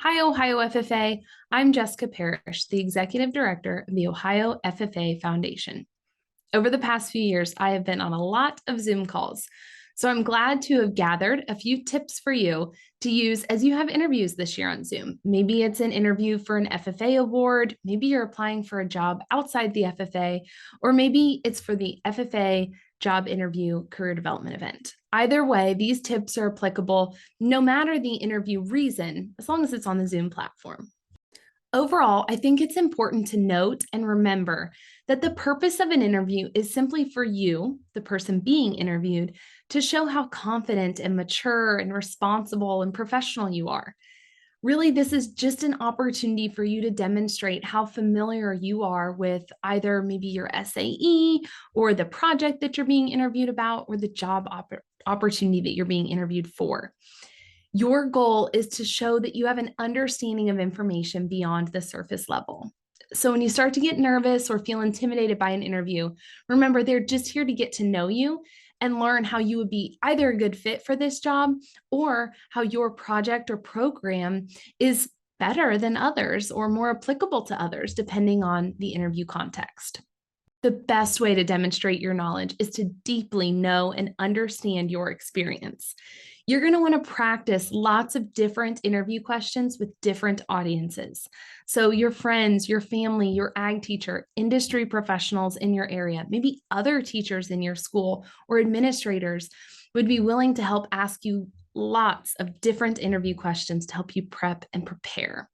Hi, Ohio FFA. I'm Jessica Parrish, the Executive Director of the Ohio FFA Foundation. Over the past few years, I have been on a lot of Zoom calls, so I'm glad to have gathered a few tips for you to use as you have interviews this year on Zoom. Maybe it's an interview for an FFA award, maybe you're applying for a job outside the FFA, or maybe it's for the FFA job interview career development event. Either way, these tips are applicable no matter the interview reason, as long as it's on the Zoom platform. Overall, I think it's important to note and remember that the purpose of an interview is simply for you, the person being interviewed, to show how confident and mature and responsible and professional you are. Really, this is just an opportunity for you to demonstrate how familiar you are with either maybe your SAE or the project that you're being interviewed about or the job opportunity that you're being interviewed for. Your goal is to show that you have an understanding of information beyond the surface level. So when you start to get nervous or feel intimidated by an interview, remember they're just here to get to know you and learn how you would be either a good fit for this job or how your project or program is better than others or more applicable to others, depending on the interview context. The best way to demonstrate your knowledge is to deeply know and understand your experience. You're going to want to practice lots of different interview questions with different audiences. So your friends, your family, your ag teacher, industry professionals in your area, maybe other teachers in your school or administrators would be willing to help ask you lots of different interview questions to help you prep and prepare.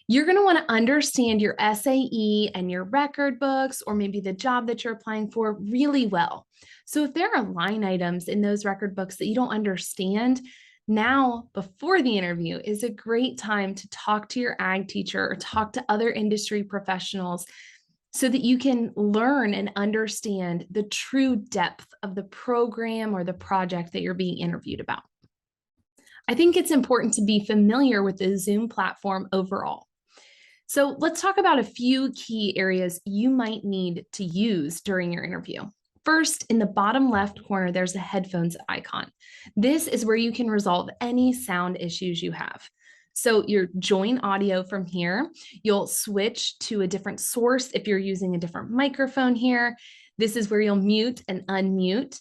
You're going to want to understand your SAE and your record books, or maybe the job that you're applying for really well. So if there are line items in those record books that you don't understand, now before the interview is a great time to talk to your ag teacher or talk to other industry professionals so that you can learn and understand the true depth of the program or the project that you're being interviewed about. I think it's important to be familiar with the Zoom platform overall. So let's talk about a few key areas you might need to use during your interview. First, in the bottom left corner, there's a headphones icon. This is where you can resolve any sound issues you have. So your join audio from here, you'll switch to a different source if you're using a different microphone here. This is where you'll mute and unmute.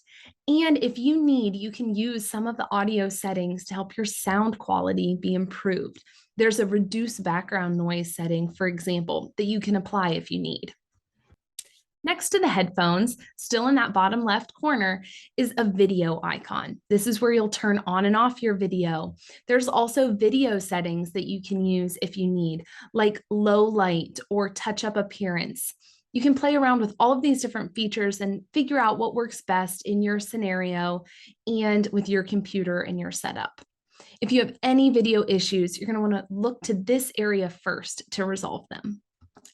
And if you need, you can use some of the audio settings to help your sound quality be improved. There's a reduce background noise setting, for example, that you can apply if you need. Next to the headphones, still in that bottom left corner, is a video icon. This is where you'll turn on and off your video. There's also video settings that you can use if you need, like low light or touch-up appearance. You can play around with all of these different features and figure out what works best in your scenario and with your computer and your setup. If you have any video issues, you're going to want to look to this area first to resolve them.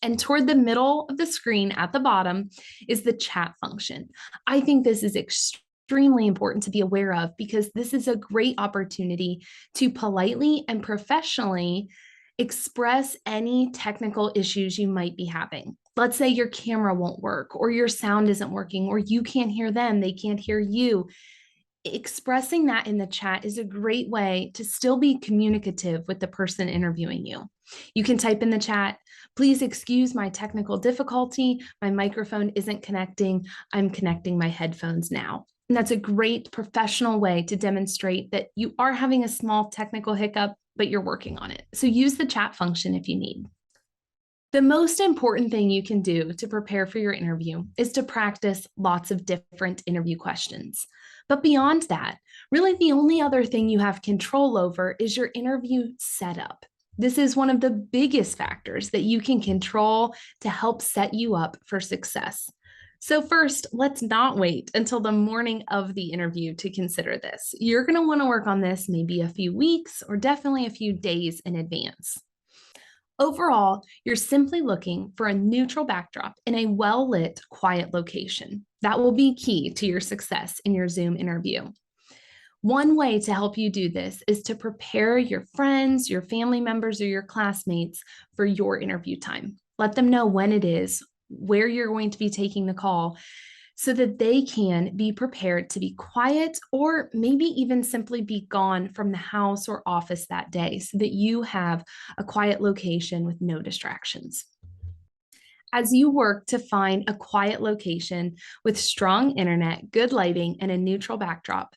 And toward the middle of the screen at the bottom is the chat function. I think this is extremely important to be aware of because this is a great opportunity to politely and professionally express any technical issues you might be having. Let's say your camera won't work or your sound isn't working or you can't hear them, they can't hear you. Expressing that in the chat is a great way to still be communicative with the person interviewing you. You can type in the chat, please excuse my technical difficulty. My microphone isn't connecting. I'm connecting my headphones now. And that's a great professional way to demonstrate that you are having a small technical hiccup, but you're working on it. So use the chat function if you need. The most important thing you can do to prepare for your interview is to practice lots of different interview questions. But beyond that, really the only other thing you have control over is your interview setup. This is one of the biggest factors that you can control to help set you up for success. So first, let's not wait until the morning of the interview to consider this. You're going to want to work on this maybe a few weeks or definitely a few days in advance. Overall, you're simply looking for a neutral backdrop in a well-lit, quiet location. That will be key to your success in your Zoom interview. One way to help you do this is to prepare your friends, your family members, or your classmates for your interview time. Let them know when it is, where you're going to be taking the call. so that they can be prepared to be quiet or maybe even simply be gone from the house or office that day so that you have a quiet location with no distractions. As you work to find a quiet location with strong internet, good lighting, and a neutral backdrop,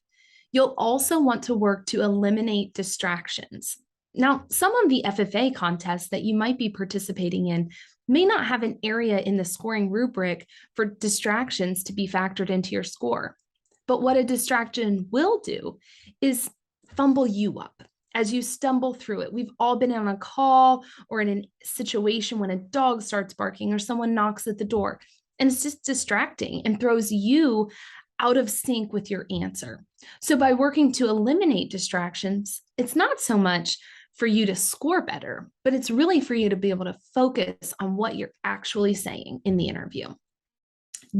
you'll also want to work to eliminate distractions. Now, some of the FFA contests that you might be participating in may not have an area in the scoring rubric for distractions to be factored into your score. But what a distraction will do is fumble you up as you stumble through it. We've all been on a call or in a situation when a dog starts barking or someone knocks at the door, and it's just distracting and throws you out of sync with your answer. So, by working to eliminate distractions, it's not so much for you to score better, but it's really for you to be able to focus on what you're actually saying in the interview.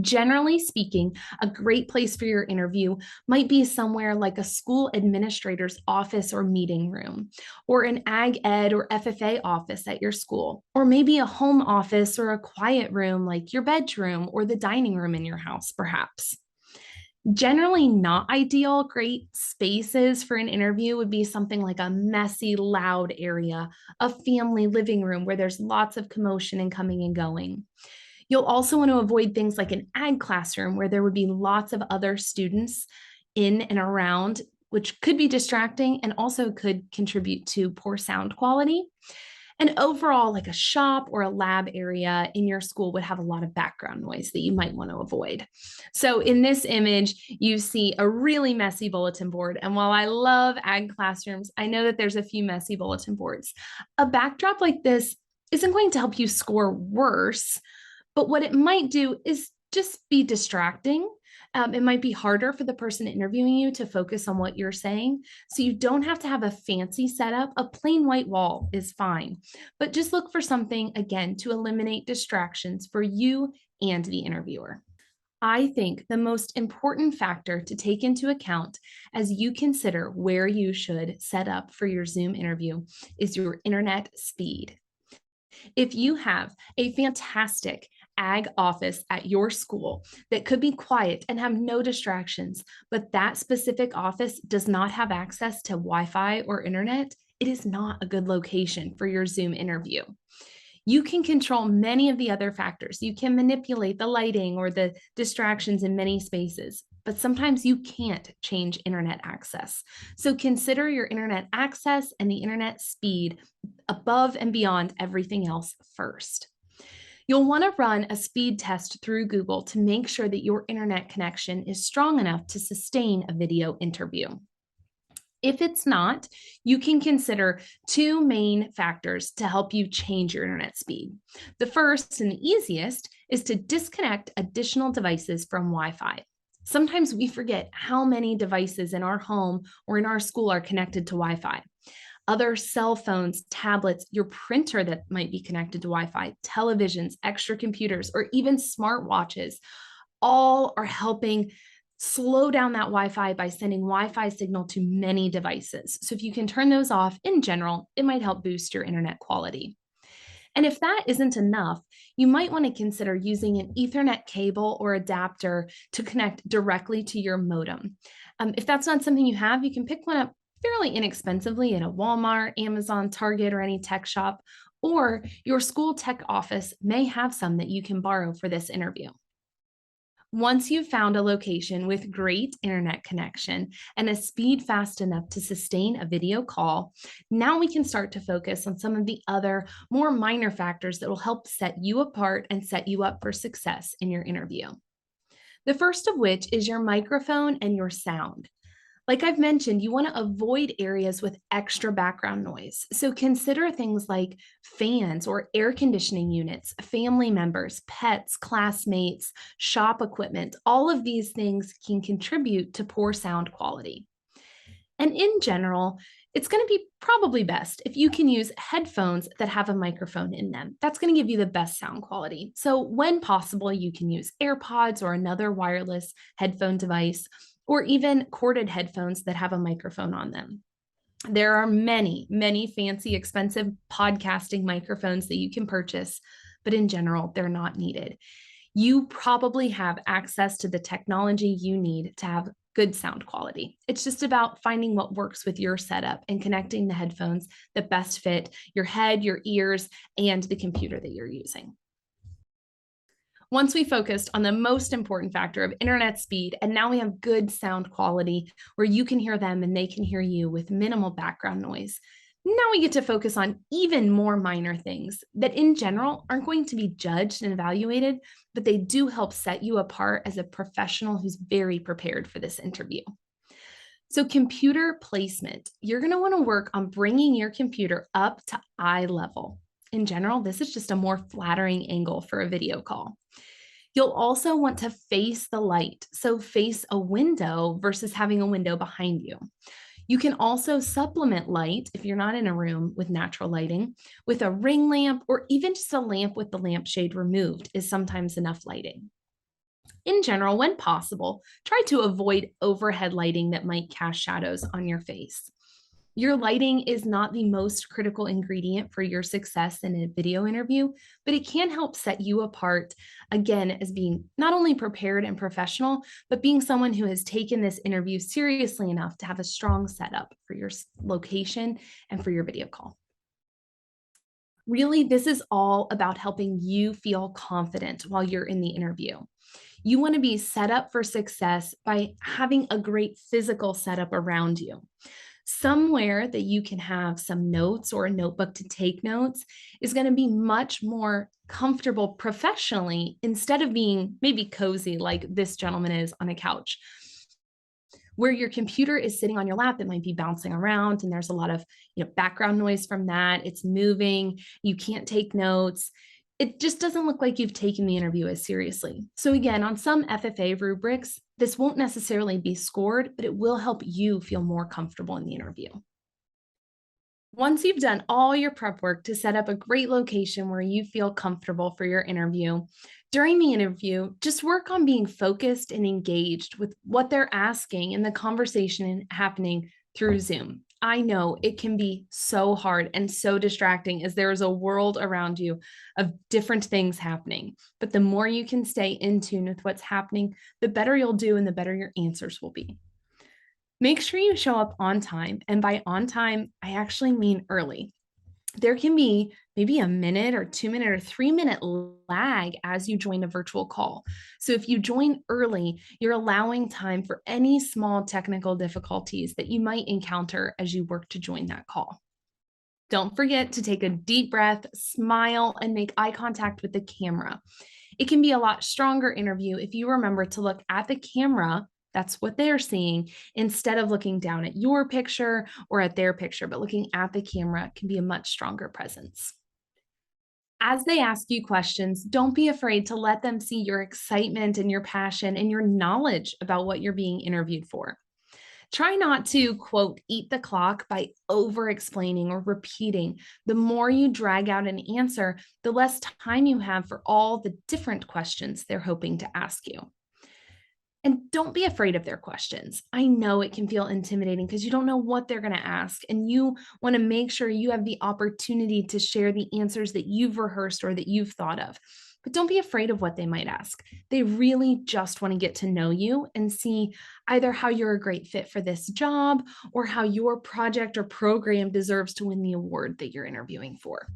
Generally speaking, a great place for your interview might be somewhere like a school administrator's office or meeting room, or an ag ed or FFA office at your school, or maybe a home office or a quiet room like your bedroom or the dining room in your house, perhaps. Generally not ideal, great spaces for an interview would be something like a messy, loud area, a family living room where there's lots of commotion and coming and going. You'll also want to avoid things like an ag classroom where there would be lots of other students in and around, which could be distracting and also could contribute to poor sound quality. And overall, like a shop or a lab area in your school would have a lot of background noise that you might want to avoid. So in this image, you see a really messy bulletin board. And while I love ag classrooms, I know that there's a few messy bulletin boards. A backdrop like this isn't going to help you score worse, but what it might do is just be distracting. It might be harder for the person interviewing you to focus on what you're saying. So you don't have to have a fancy setup. A plain white wall is fine, but just look for something, again, to eliminate distractions for you and the interviewer. I think the most important factor to take into account as you consider where you should set up for your Zoom interview is your internet speed. If you have a fantastic ag office at your school that could be quiet and have no distractions, but that specific office does not have access to Wi-Fi or internet, it is not a good location for your Zoom interview. You can control many of the other factors. You can manipulate the lighting or the distractions in many spaces, but sometimes you can't change internet access. So consider your internet access and the internet speed above and beyond everything else first. You'll want to run a speed test through Google to make sure that your internet connection is strong enough to sustain a video interview. If it's not, you can consider two main factors to help you change your internet speed. The first and the easiest is to disconnect additional devices from Wi-Fi. Sometimes we forget how many devices in our home or in our school are connected to Wi-Fi. Other cell phones, tablets, your printer that might be connected to Wi-Fi, televisions, extra computers, or even smartwatches, all are helping slow down that Wi-Fi by sending Wi-Fi signal to many devices. So if you can turn those off in general, it might help boost your internet quality. And if that isn't enough, you might want to consider using an Ethernet cable or adapter to connect directly to your modem. If that's not something you have, you can pick one up fairly inexpensively at a Walmart, Amazon, Target, or any tech shop, or your school tech office may have some that you can borrow for this interview. Once you've found a location with great internet connection and a speed fast enough to sustain a video call, now we can start to focus on some of the other more minor factors that will help set you apart and set you up for success in your interview. The first of which is your microphone and your sound. Like I've mentioned, you want to avoid areas with extra background noise. So consider things like fans or air conditioning units, family members, pets, classmates, shop equipment. All of these things can contribute to poor sound quality. And in general, it's going to be probably best if you can use headphones that have a microphone in them. That's going to give you the best sound quality. So when possible, you can use AirPods or another wireless headphone device, or even corded headphones that have a microphone on them. There are many, many fancy, expensive podcasting microphones that you can purchase, but in general, they're not needed. You probably have access to the technology you need to have good sound quality. It's just about finding what works with your setup and connecting the headphones that best fit your head, your ears, and the computer that you're using. Once we focused on the most important factor of internet speed, and now we have good sound quality where you can hear them and they can hear you with minimal background noise. Now we get to focus on even more minor things that in general aren't going to be judged and evaluated, but they do help set you apart as a professional who's very prepared for this interview. So computer placement, you're going to want to work on bringing your computer up to eye level. In general, this is just a more flattering angle for a video call. You'll also want to face the light, so face a window versus having a window behind you. You can also supplement light if you're not in a room with natural lighting with a ring lamp, or even just a lamp with the lampshade removed is sometimes enough lighting. In general, when possible, try to avoid overhead lighting that might cast shadows on your face. Your lighting is not the most critical ingredient for your success in a video interview, but it can help set you apart, again, as being not only prepared and professional, but being someone who has taken this interview seriously enough to have a strong setup for your location and for your video call. Really, this is all about helping you feel confident while you're in the interview. You want to be set up for success by having a great physical setup around you. Somewhere that you can have some notes or a notebook to take notes is going to be much more comfortable professionally instead of being maybe cozy like this gentleman is on a couch. Where your computer is sitting on your lap, it might be bouncing around and there's a lot of background noise from that. It's moving, you can't take notes. It just doesn't look like you've taken the interview as seriously. So again, on some FFA rubrics, this won't necessarily be scored, but it will help you feel more comfortable in the interview. Once you've done all your prep work to set up a great location where you feel comfortable for your interview, during the interview, just work on being focused and engaged with what they're asking and the conversation happening through Zoom. I know it can be so hard and so distracting as there is a world around you of different things happening. But the more you can stay in tune with what's happening, the better you'll do and the better your answers will be. Make sure you show up on time. And by on time, I actually mean early. There can be maybe a minute or 2 minute or 3 minute lag as you join a virtual call. So if you join early, you're allowing time for any small technical difficulties that you might encounter as you work to join that call. Don't forget to take a deep breath, smile, and make eye contact with the camera. It can be a lot stronger interview if you remember to look at the camera. That's what they're seeing, instead of looking down at your picture or at their picture, but looking at the camera can be a much stronger presence. As they ask you questions, don't be afraid to let them see your excitement and your passion and your knowledge about what you're being interviewed for. Try not to, quote, eat the clock by over explaining or repeating. The more you drag out an answer, the less time you have for all the different questions they're hoping to ask you. And don't be afraid of their questions. I know it can feel intimidating because you don't know what they're going to ask, and you want to make sure you have the opportunity to share the answers that you've rehearsed or that you've thought of. But don't be afraid of what they might ask. They really just want to get to know you and see either how you're a great fit for this job or how your project or program deserves to win the award that you're interviewing for.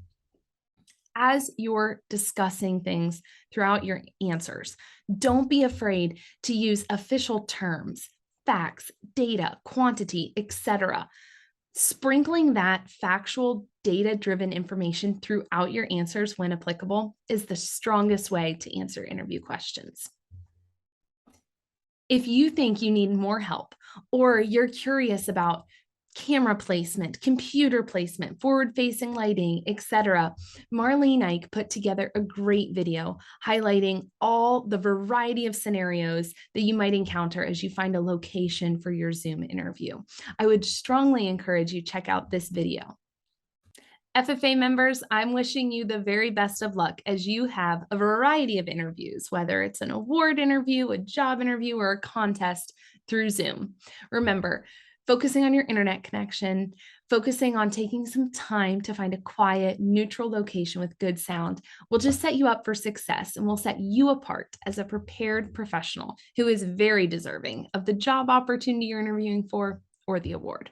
As you're discussing things throughout your answers, don't be afraid to use official terms, facts, data, quantity, etc. Sprinkling that factual, data-driven information throughout your answers when applicable is the strongest way to answer interview questions. If you think you need more help or you're curious about camera placement, computer placement, forward-facing lighting, etc., Marlene Ike put together a great video highlighting all the variety of scenarios that you might encounter as you find a location for your Zoom interview. I would strongly encourage you to check out this video. FFA members, I'm wishing you the very best of luck as you have a variety of interviews, whether it's an award interview, a job interview, or a contest through Zoom. Remember, Focusing on your internet connection, focusing on taking some time to find a quiet, neutral location with good sound will just set you up for success and will set you apart as a prepared professional who is very deserving of the job opportunity you're interviewing for or the award.